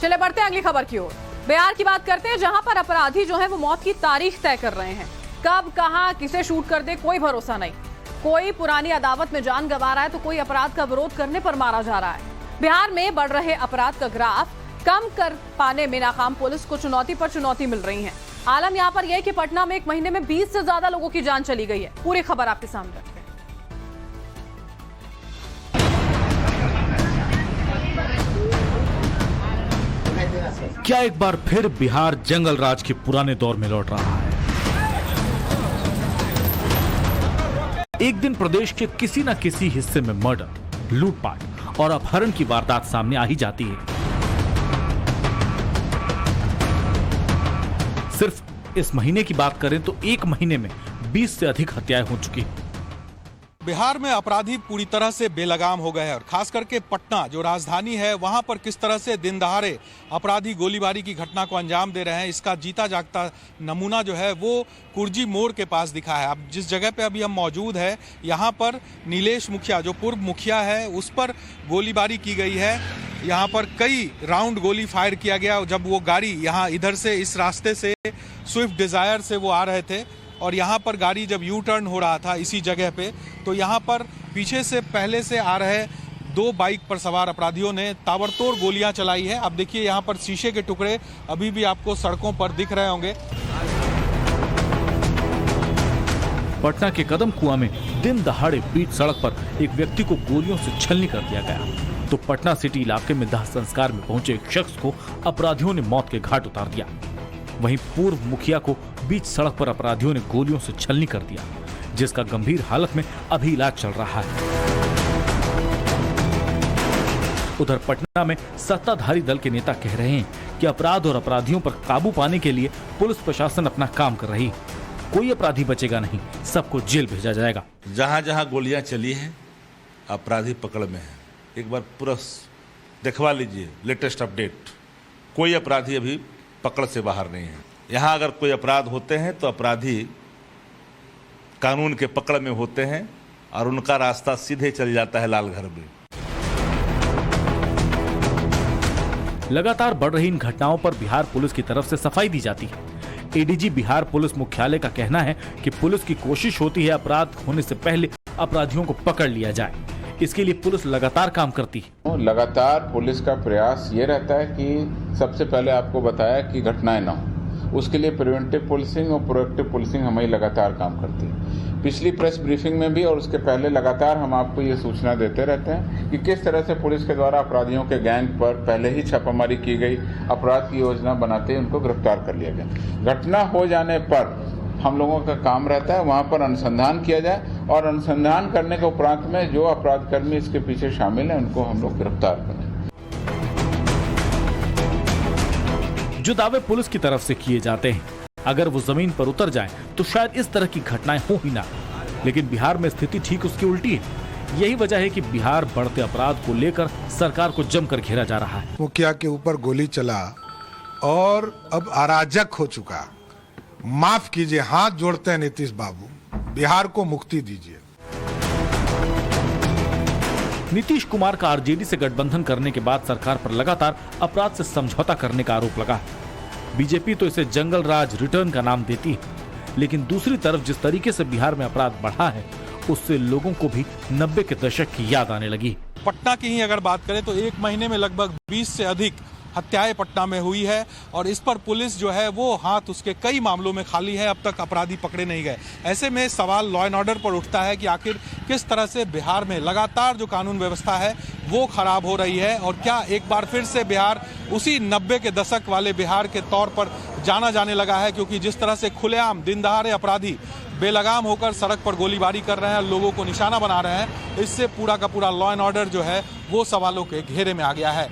चले बढ़ते हैं अगली खबर की ओर। बिहार की बात करते हैं, जहां पर अपराधी जो है वो मौत की तारीख तय कर रहे हैं। कब कहां किसे शूट कर दे कोई भरोसा नहीं। कोई पुरानी अदावत में जान गंवा रहा है तो कोई अपराध का विरोध करने पर मारा जा रहा है। बिहार में बढ़ रहे अपराध का ग्राफ कम कर पाने में नाकाम पुलिस को चुनौती पर चुनौती मिल रही है। आलम यहां पर यह है कि पटना में एक महीने में 20 से ज्यादा लोगों की जान चली गई है। पूरी खबर आपके सामने रखते हैं। क्या एक बार फिर बिहार जंगल राज के पुराने दौर में लौट रहा है? एक दिन प्रदेश के किसी न किसी हिस्से में मर्डर, लूटपाट और अपहरण की वारदात सामने आ ही जाती है। सिर्फ इस महीने की बात करें तो एक महीने में 20 से अधिक हत्याएं हो चुकी हैं। बिहार में अपराधी पूरी तरह से बेलगाम हो गए हैं और खास करके पटना जो राजधानी है वहां पर किस तरह से दिन दहाड़े अपराधी गोलीबारी की घटना को अंजाम दे रहे हैं, इसका जीता जागता नमूना जो है वो कुर्जी मोड़ के पास दिखा है। अब जिस जगह पे अभी हम मौजूद है यहाँ पर नीलेश मुखिया जो पूर्व मुखिया है उस पर गोलीबारी की गई है। यहाँ पर कई राउंड गोली फायर किया गया जब वो गाड़ी यहाँ इधर से इस रास्ते से स्विफ्ट डिजायर से वो आ रहे थे और यहाँ पर गाड़ी जब यू टर्न हो रहा था इसी जगह पे तो यहाँ पर पीछे से पहले से आ रहे 2 बाइक पर सवार अपराधियों ने ताबड़तोड़ गोलियां चलाई है। अब देखिए यहाँ पर शीशे के टुकड़े अभी भी आपको सड़कों पर दिख रहे होंगे। पटना के कदम कुआं में दिन दहाड़े बीच सड़क पर एक व्यक्ति को गोलियों से छलनी कर दिया गया तो पटना सिटी इलाके में दाह संस्कार में पहुंचे एक शख्स को अपराधियों ने मौत के घाट उतार दिया। वहीं पूर्व मुखिया को बीच सड़क पर अपराधियों ने गोलियों से छलनी कर दिया, जिसका गंभीर हालत में अभी इलाज चल रहा है। उधर पटना में सत्ताधारी दल के नेता कह रहे हैं कि अपराध और अपराधियों पर काबू पाने के लिए पुलिस प्रशासन अपना काम कर रही है। कोई अपराधी बचेगा नहीं, सबको जेल भेजा जाएगा। जहां जहां गोलियां चली हैं अपराधी पकड़ में है। एक बार पूरा दिखवा लीजिए लेटेस्ट अपडेट। कोई अपराधी अभी पकड़ से बाहर नहीं है। यहाँ अगर कोई अपराध होते हैं तो अपराधी कानून के पकड़ में होते हैं और उनका रास्ता सीधे चल जाता है लालघर में। लगातार बढ़ रही इन घटनाओं पर बिहार पुलिस की तरफ से सफाई दी जाती है। एडीजी बिहार पुलिस मुख्यालय का कहना है कि पुलिस की कोशिश होती है अपराध होने से पहले अपराधियों को पकड़ लिया जाए। इसके लिए पुलिस लगातार काम करती है। लगातार पुलिस का प्रयास ये रहता है कि सबसे पहले आपको बताया कि घटनाएं ना हो, उसके लिए प्रिवेंटिव पुलिसिंग और प्रोएक्टिव पुलिसिंग हमारी लगातार काम करती है। पिछली प्रेस ब्रीफिंग में भी और उसके पहले लगातार हम आपको ये सूचना देते रहते हैं कि किस तरह से पुलिस के द्वारा अपराधियों के गैंग पर पहले ही छापामारी की गई, अपराध की योजना बनाते ही उनको गिरफ्तार कर लिया गया। घटना हो जाने पर हम लोगों का काम रहता है वहां पर अनुसंधान किया जाए और अनुसंधान करने के उपरांत में जो अपराधकर्मी इसके पीछे शामिल हैं उनको हम लोग गिरफ्तार करें। जो दावे पुलिस की तरफ से किए जाते हैं अगर वो जमीन पर उतर जाएं तो शायद इस तरह की घटनाएं हो ही ना, लेकिन बिहार में स्थिति ठीक उसकी उल्टी है। यही वजह है कि बिहार बढ़ते अपराध को लेकर सरकार को जमकर घेरा जा रहा है। मुखिया के ऊपर गोली चला और अब अराजक हो चुका। माफ कीजिए, हाथ जोड़ते हैं नीतीश बाबू, बिहार को मुक्ति दीजिए। नीतीश कुमार का आरजेडी से गठबंधन करने के बाद सरकार पर लगातार अपराध से समझौता करने का आरोप लगा। बीजेपी तो इसे जंगल राज रिटर्न का नाम देती है, लेकिन दूसरी तरफ जिस तरीके से बिहार में अपराध बढ़ा है उससे लोगों को भी 90 के दशक की याद आने लगी। पटना की ही अगर बात करें तो एक महीने में लगभग 20 से अधिक हत्याएं पटना में हुई है और इस पर पुलिस जो है वो हाथ उसके कई मामलों में खाली है। अब तक अपराधी पकड़े नहीं गए। ऐसे में सवाल लॉ एंड ऑर्डर पर उठता है कि आखिर किस तरह से बिहार में लगातार जो कानून व्यवस्था है वो खराब हो रही है और क्या एक बार फिर से बिहार उसी 90 के दशक वाले बिहार के तौर पर जाना जाने लगा है, क्योंकि जिस तरह से खुलेआम दिन दहाड़े अपराधी बेलगाम होकर सड़क पर गोलीबारी कर रहे हैं, लोगों को निशाना बना रहे हैं, इससे पूरा का पूरा लॉ एंड ऑर्डर जो है वो सवालों के घेरे में आ गया है।